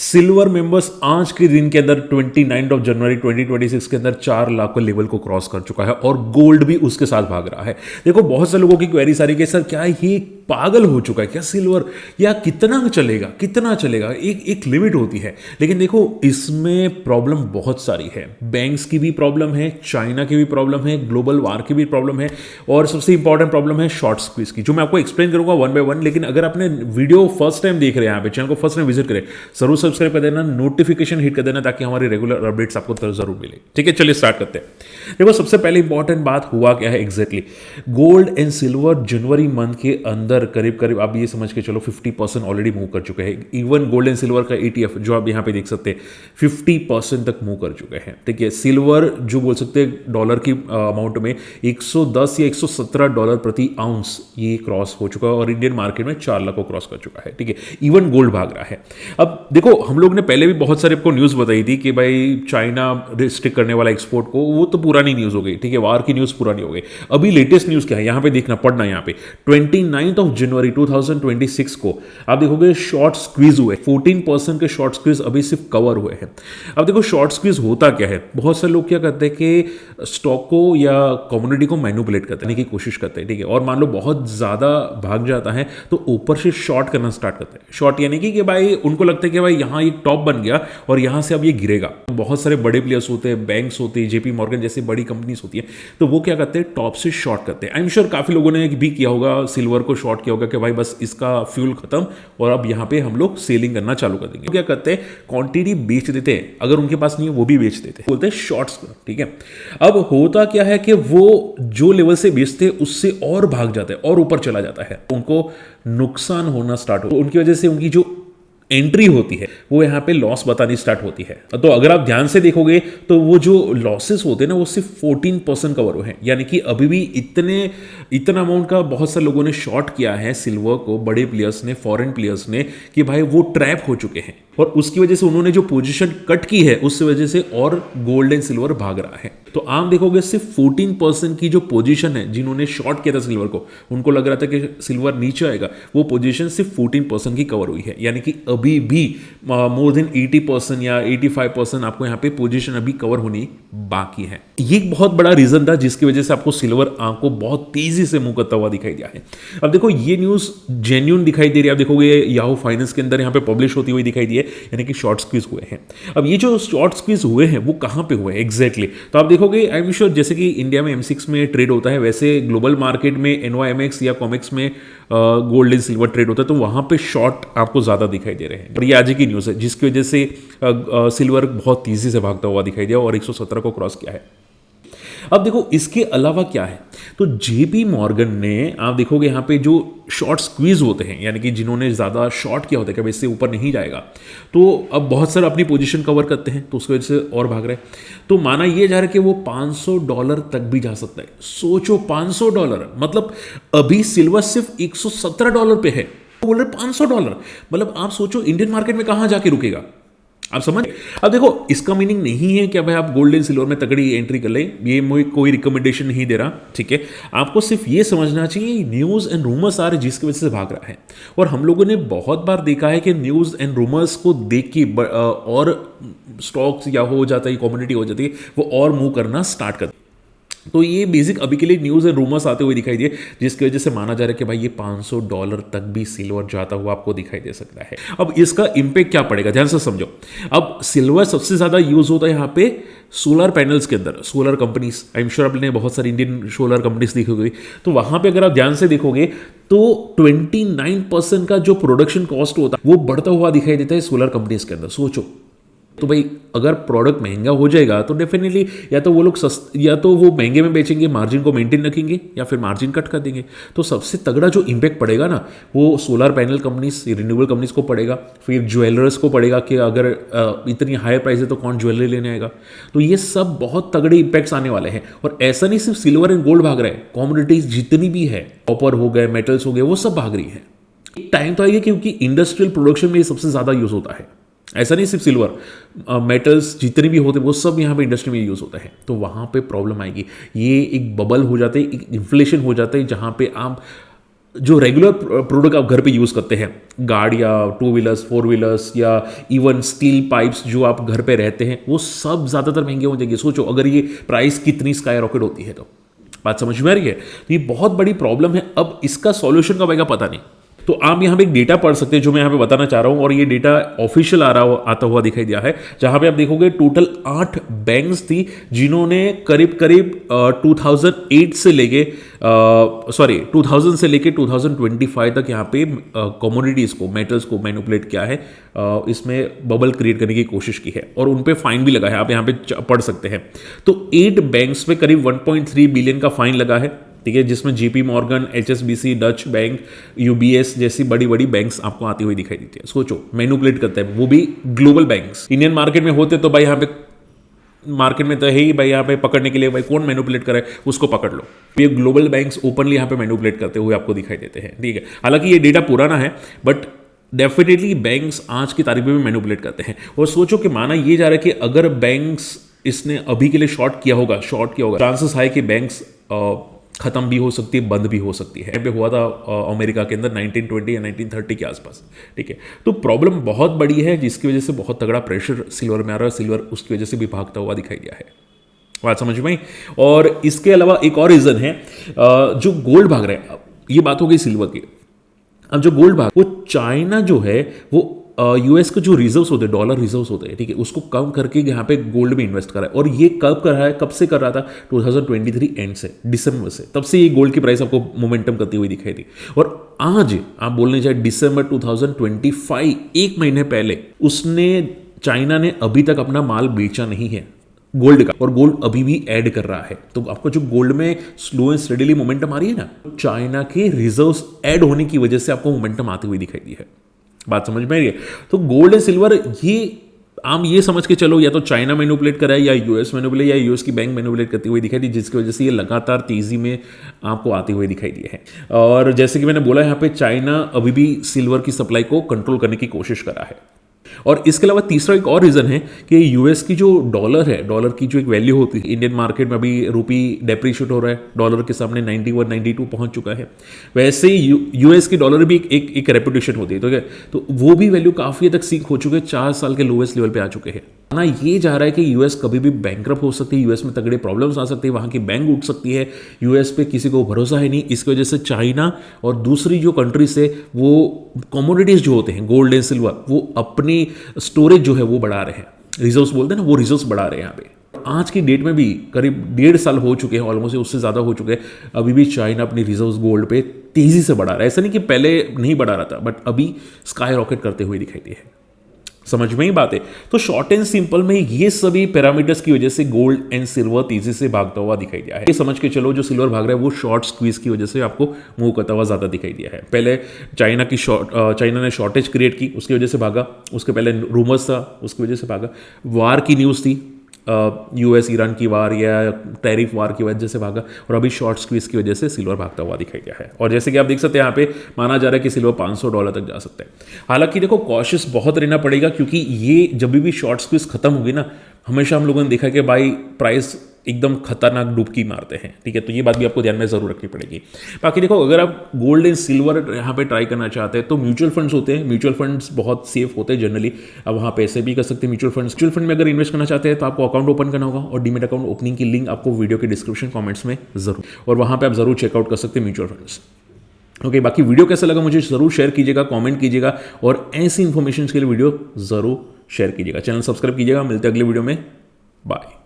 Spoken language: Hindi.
सिल्वर मेंबर्स आज के दिन के अंदर 29 ऑफ जनवरी 2026 के अंदर 4 लाख के लेवल को क्रॉस कर चुका है और गोल्ड भी उसके साथ भाग रहा है। देखो बहुत से लोगों की क्वेरी सारी कि सर क्या ये पागल हो चुका है क्या सिल्वर, या कितना चलेगा कितना चलेगा, एक लिमिट होती है। लेकिन देखो इसमें प्रॉब्लम बहुत सारी है, बैंक्स की भी प्रॉब्लम है, चाइना की भी प्रॉब्लम है, ग्लोबल वार की भी प्रॉब्लम है, और सबसे इंपॉर्टेंट प्रॉब्लम है शॉर्ट स्क्वीज की, जो मैं आपको एक्सप्लेन करूंगा वन बाय वन। लेकिन अगर आपने वीडियो फर्स्ट टाइम देख रहे हैं, यहाँ पे चैनल को फर्स्ट टाइम विजिट करें, जरूर सब्सक्राइब कर देना, नोटिफिकेशन हिट कर देना, ताकि हमारे रेगुलर अपडेट्स आपको जरूर मिले। ठीक है, चलिए स्टार्ट करते हैं। देखो सबसे पहले इंपॉर्टेंट बात हुआ क्या है exactly, gold and silver January month के अंदर करीब करीब आप ये समझ के चलो 50% ऑलरेडी मूव कर चुके हैं। इवन गोल्ड एंड सिल्वर का ETF जो आप यहाँ पे देख सकते हैं 50% तक मूव कर चुके हैं। ठीक है, सिल्वर जो बोल सकते हैं डॉलर की अमाउंट में 110 या 117 डॉलर प्रति आउंस ये क्रॉस हो चुका है और इंडियन मार्केट में 4 लाख को क्रॉस कर चुका है। ठीक है, इवन गोल्ड भाग रहा है। अब देखो हम लोग ने पहले भी बहुत सारे आपको न्यूज़ बताई थी कि भाई चाइना रिस्ट्रिक्ट करने वाला एक्सपोर्ट को, वो तो पुरानी न्यूज़ हो गई। ठीक है, वार की न्यूज़ पुरानी हो गई। अभी लेटेस्ट न्यूज़ क्या है यहाँ पे देखना, पढ़ना यहाँ पे 29 ऑफ जनवरी 2026 को आप देखोगे शॉर्ट स्क्वीज हुए, 14% के शॉर्ट स्क्वीज अभी सिर्फ कवर हुए हैं। अब देखो शॉर्ट स्क्वीज होता क्या है, बहुत से लोग क्या करते हैं कि स्टॉक को या कम्युनिटी को मैनिपुलेट करने की कोशिश करते हैं। ठीक है, और मान लो बहुत ज़्यादा भाग जाता है तो ऊपर से शॉर्ट करना स्टार्ट करते हैं। शॉर्ट यानी कि भाई उनको लगता है कि भाई यहाँ एक टॉप बन गया और यहाँ से अब ये गिरेगा। बहुत सारे बड़े प्लेयर्स होते हैं, बैंक्स होते हैं, JP मॉर्गन जैसी बड़ी कंपनीज होती है, तो वो क्या करते हैं टॉप से शॉर्ट करते हैं। आई एम श्योर काफ़ी लोगों ने भी किया होगा, सिल्वर को शॉर्ट किया होगा कि भाई बस इसका फ्यूल खत्म और अब यहाँ पे हम लोग सेलिंग करना चालू कर देंगे। क्या करते हैं क्वांटिटी बेच देते हैं, अगर उनके पास नहीं है वो भी बेच देते हैं, बोलते हैं शॉर्ट्स। ठीक है, अब होता क्या है कि वो जो लेवल से बेचते हैं उससे और भाग जाता है और ऊपर चला जाता है, उनको नुकसान होना स्टार्ट हो, उनकी वजह से उनकी जो एंट्री होती है वो यहाँ पे लॉस बतानी स्टार्ट होती है। तो अगर आप ध्यान से देखोगे तो वो जो लॉसेस होते हैं ना वो सिर्फ 14% कवर हुए हैं, यानी कि अभी भी इतना अमाउंट का बहुत सारे लोगों ने शॉर्ट किया है सिल्वर को, बड़े प्लेयर्स ने, फॉरेन प्लेयर्स ने, कि भाई वो ट्रैप हो चुके हैं और उसकी वजह से उन्होंने जो पोजीशन कट की है उसकी वजह से और गोल्ड एंड सिल्वर भाग रहा है। तो आप देखोगे सिर्फ 14% की जो पोजीशन है, जिन्होंने शॉर्ट किया था सिल्वर को, उनको लग रहा था कि सिल्वर नीचे आएगा, वो पोजीशन सिर्फ 14% की कवर हुई है, यानी कि अभी भी मोर देन 80% या 85% आपको यहाँ पे पोजीशन अभी कवर होनी बाकी है। ये एक बहुत बड़ा रीजन था जिसकी वजह से आपको सिल्वर आपको बहुत तेजी से मुंह करता हुआ दिखाई दिया है। अब देखो ये न्यूज़ जेन्युइन दिखाई दे रही है, आप देखोगे याहू फाइनेंस के अंदर यहाँ पे पब्लिश होती हुई दिखाई दी है, यानी कि शॉर्ट स्क्वीज हुए हैं। अब ये जो शॉर्ट स्क्वीज हुए हैं वो कहाँ पे हुए हैं एग्जैक्टली, तो आप देखोगे आई एम श्योर जैसे कि इंडिया में M6 में ट्रेड होता है, वैसे ग्लोबल मार्केट में NYMX या कॉमेक्स में गोल्ड एंड सिल्वर ट्रेड होता है, तो वहाँ पे शॉर्ट आपको ज़्यादा दिखाई दे रहे हैं। और ये आज की न्यूज़ है जिसकी वजह से सिल्वर बहुत तेज़ी से भागता हुआ दिखाई दिया और 117 को क्रॉस किया है। अब देखो इसके अलावा क्या है, तो JP मॉर्गन ने आप देखोगे यहाँ पे जो शॉर्ट स्क्वीज होते हैं, यानी कि जिन्होंने ज़्यादा शॉर्ट किया होता है कि इससे ऊपर नहीं जाएगा, तो अब बहुत सारे अपनी पोजीशन कवर करते हैं तो उसकी वजह से और भाग रहे हैं। तो माना ये जा रहा है कि वो $500 तक भी जा सकता है। सोचो $500, मतलब अभी सिल्वर सिर्फ $117 पे है, बोल रहे $500, मतलब आप सोचो इंडियन मार्केट में कहाँ जाके रुकेगा, आप समझ। अब देखो इसका मीनिंग नहीं है कि भाई आप गोल्ड एंड सिल्वर में तगड़ी एंट्री कर लें, ये मुझे कोई रिकमेंडेशन नहीं दे रहा। ठीक है, आपको सिर्फ ये समझना चाहिए न्यूज़ एंड रूमर्स आ रहे जिसकी वजह से भाग रहा है। और हम लोगों ने बहुत बार देखा है कि न्यूज़ एंड रूमर्स को देख के और स्टॉक्स या हो जाता है, कम्युनिटी हो जाती है, वो और मूव करना स्टार्ट करता है। तो ये बेसिक अभी के लिए न्यूज़ एंड रूमर्स आते हुए दिखाई दिए, जिसकी वजह से माना जा रहा है कि भाई ये $500 तक भी सिल्वर जाता हुआ आपको दिखाई दे सकता है। अब इसका इंपैक्ट क्या पड़ेगा, ध्यान से समझो। अब सिल्वर सबसे ज़्यादा यूज़ होता है यहाँ पे सोलर पैनल्स के अंदर, solar companies, I am sure आपने बहुत सारी इंडियन सोलर कंपनीज देखी होगी, तो वहाँ पे अगर आप ध्यान से देखोगे तो 29% का जो प्रोडक्शन कॉस्ट होता है वो बढ़ता हुआ दिखाई देता है सोलर कंपनीज के अंदर। सोचो, तो भाई अगर प्रोडक्ट महंगा हो जाएगा तो डेफिनेटली या तो वो लोग या तो वो महंगे में बेचेंगे, मार्जिन को मेंटेन रखेंगे, या फिर मार्जिन कट कर देंगे। तो सबसे तगड़ा जो इम्पैक्ट पड़ेगा ना वो solar panel companies, renewable companies को पड़ेगा, फिर ज्वेलर्स को पड़ेगा कि अगर इतनी हाई प्राइस है तो कौन ज्वेलरी लेने आएगा। तो ये सब बहुत तगड़े इम्पैक्ट्स आने वाले हैं। और ऐसा नहीं सिर्फ सिल्वर एंड गोल्ड भाग रहे हैं, कॉमोडिटीज जितनी भी है, कॉपर हो गए, मेटल्स हो गए, वो सब भाग रही है। एक टाइम तो आएगा क्योंकि इंडस्ट्रियल प्रोडक्शन में ये सबसे ज़्यादा यूज़ होता है, ऐसा नहीं सिर्फ सिल्वर, मेटल्स जितने भी होते हैं वो सब यहाँ पे इंडस्ट्री में यूज़ होता है। तो वहाँ पे प्रॉब्लम आएगी, ये एक बबल हो जाता है, एक इन्फ्लेशन हो जाता है, जहाँ पे आप जो रेगुलर प्रोडक्ट आप घर पे यूज़ करते हैं, गाड़ियाँ, टू व्हीलर्स, फोर व्हीलर्स या इवन स्टील पाइप्स जो आप घर पे रहते हैं, वो सब ज़्यादातर महंगे हो जाएंगे। सोचो अगर ये प्राइस कितनी स्काई रॉकेट होती है तो बात समझ में आ रही है। तो ये बहुत बड़ी प्रॉब्लम है। अब इसका सॉल्यूशन कब आएगा पता नहीं। तो आप यहाँ पे एक डेटा पढ़ सकते हैं जो मैं यहाँ पे बताना चाह रहा हूँ, और ये डेटा ऑफिशियल आता हुआ दिखाई दिया है, जहाँ पे आप देखोगे टोटल 8 बैंक्स थी जिन्होंने करीब करीब 2008 से लेके 2000 से लेके 2025 तक यहाँ पे कमोडिटीज़ को, मेटल्स को मैनिपुलेट किया है, इसमें बबल क्रिएट करने की कोशिश की है, और उन पे फाइन भी लगा है। आप यहाँ पे पढ़ सकते हैं। तो 8 बैंक्स पे करीब 1.3 बिलियन का फाइन लगा है, ठीक है, जिसमें JP Morgan, HSBC, Dutch bank, UBS जैसी बड़ी बड़ी बैंक्स आपको आती हुई दिखाई देती है। सोचो मैनिपुलेट करते हैं, वो भी ग्लोबल बैंक्स। इंडियन मार्केट में होते तो भाई यहाँ पे मार्केट में तो है ही भाई, यहाँ पे पकड़ने के लिए भाई कौन मैनिपुलेट करे उसको पकड़ लो। ये ग्लोबल बैंक्स ओपनली यहाँ पे मैनिपुलेट करते हुए आपको दिखाई देते हैं, ठीक है। हालांकि ये डेटा पुराना है, बट डेफिनेटली बैंक्स आज की तारीख में भी मैनिपुलेट करते हैं। और सोचो कि माना ये जा रहा है कि अगर बैंक्स इसने अभी के लिए शॉर्ट किया होगा, चांसेस है कि बैंक्स खत्म भी हो सकती है, बंद भी हो सकती है। पे हुआ था अमेरिका के अंदर 1920 या 1930 के आसपास, ठीक है। तो प्रॉब्लम बहुत बड़ी है, जिसकी वजह से बहुत तगड़ा प्रेशर सिल्वर में आ रहा है। सिल्वर उसकी वजह से भी भागता हुआ दिखाई दिया है। बात समझ में आई। और इसके अलावा एक और रीजन है, जो गोल्ड भाग रहा है। ये बात हो गई सिल्वर की। अब जो गोल्ड भाग, वो चाइना जो है वो US के जो रिजर्व्स होते हैं, डॉलर रिजर्व्स होते हैं, ठीक है, उसको कम करके यहाँ पे गोल्ड में इन्वेस्ट कर रहा है। और ये कब कर रहा है, कब से कर रहा था? 2023 एंड से, दिसंबर से। तब से ये गोल्ड की प्राइस आपको मोमेंटम करती हुई दिखाई दी। और आज आप बोलने चाहे दिसंबर 2025, एक महीने पहले उसने, चाइना ने अभी तक अपना माल बेचा नहीं है गोल्ड का, और गोल्ड अभी भी ऐड कर रहा है। तो आपको जो गोल्ड में स्लो एंड स्टेडीली मोमेंटम आ रही है ना, चाइना के रिजर्व्स ऐड होने की वजह से आपको मोमेंटम आती हुई दिखाई दी है। बात समझ में आ रही है। तो गोल्ड एंड सिल्वर, ये आप ये समझ के चलो, या तो चाइना मैनिपुलेट करा है, या US मैनिपुलेट, या US की बैंक मैनिपुलेट करती हुई दिखाई दी, जिसकी वजह से ये लगातार तेजी में आपको आती हुई दिखाई दी है। और जैसे कि मैंने बोला, यहाँ पे चाइना अभी भी सिल्वर की सप्लाई को कंट्रोल करने की कोशिश कर रहा है। और इसके अलावा तीसरा एक और रीजन है कि US की जो डॉलर है, डॉलर की जो एक वैल्यू होती है, इंडियन मार्केट में अभी रुपी डेप्रिशिएट हो रहा है, डॉलर के सामने 91 92 पहुंच चुका है। वैसे ही US की डॉलर भी एक रेपुटेशन होती है, तो वो भी वैल्यू काफी हद तक सीख हो चुके हैं, 4 साल के लोएस्ट लेवल पे आ चुके हैं ना। ये जा रहा है कि US कभी भी बैंकरप्ट हो सकती है, US में तगड़े प्रॉब्लम्स आ सकते हैं, वहां की बैंक उठ सकती है, US पे किसी को भरोसा है नहीं। इसकी वजह से चाइना और दूसरी जो कंट्रीज है, वो कमोडिटीज जो होते हैं, गोल्ड एंड सिल्वर, वो अपनी स्टोरेज जो है वो बढ़ा रहे हैं, रिजर्व्स बोलते हैं ना, वो रिजर्व्स बढ़ा रहे हैं यहाँ पे। आज की डेट में भी करीब 1.5 साल हो चुके हैं ऑलमोस्ट, उससे ज़्यादा हो चुके हैं, अभी भी चाइना अपनी रिजर्व्स गोल्ड पे तेज़ी से बढ़ा रहा है। ऐसा नहीं कि पहले नहीं बढ़ा रहा था, बट अभी स्काई रॉकेट करते हुए दिखाई दी है। समझ में ही बात है। तो शॉर्ट एंड सिंपल में ये सभी पैरामीटर्स की वजह से गोल्ड एंड सिल्वर तेजी से भागता हुआ दिखाई दिया है। ये समझ के चलो, जो सिल्वर भाग रहा है वो शॉर्ट स्क्वीज की वजह से आपको मूव करता हुआ ज्यादा दिखाई दिया है। पहले चाइना ने शॉर्टेज क्रिएट की, उसकी वजह से भागा। उसके पहले रूमर्स था, उसकी वजह से भागा। वार की न्यूज़ थी, US ईरान की वार या टैरिफ वार की वजह से भागा। और अभी शॉर्ट स्क्वीज की वजह से सिल्वर भागता हुआ दिखाई दिया है। और जैसे कि आप देख सकते हैं, यहाँ पे माना जा रहा है कि सिल्वर $500 तक जा सकता है। हालांकि देखो, कॉशियस बहुत रहना पड़ेगा, क्योंकि ये जब भी शॉर्ट स्क्वीज खत्म होगी ना, हमेशा हम लोगों ने देखा कि भाई प्राइस एकदम खतरनाक डुबकी मारते हैं, ठीक है। तो ये बात भी आपको ध्यान में जरूर रखनी पड़ेगी। बाकी देखो, अगर आप गोल्ड एंड सिल्वर यहाँ पे ट्राई करना चाहते हैं तो म्यूचुअल फंड्स होते हैं। म्यूचुअल फंड्स बहुत सेफ होते हैं जनरली, अब वहाँ पैसे भी कर सकते हैं म्यूचुअल फंड में अगर इन्वेस्ट करना चाहते हैं तो आपको अकाउंट ओपन करना होगा, और डीमेट अकाउंट ओपनिंग की लिंक आपको वीडियो के डिस्क्रिप्शन कॉमेंट्स में जरूर, और वहाँ पर आप जरूर चेकआउट कर सकते हैं म्यूचुअल फंड्स। ओके, बाकी वीडियो कैसा लगा मुझे जरूर शेयर कीजिएगा, कमेंट कीजिएगा, और ऐसी इन्फॉर्मेशन के लिए वीडियो जरूर शेयर कीजिएगा। चैनल सब्सक्राइब कीजिएगा। मिलते हैं अगले वीडियो में, बाय।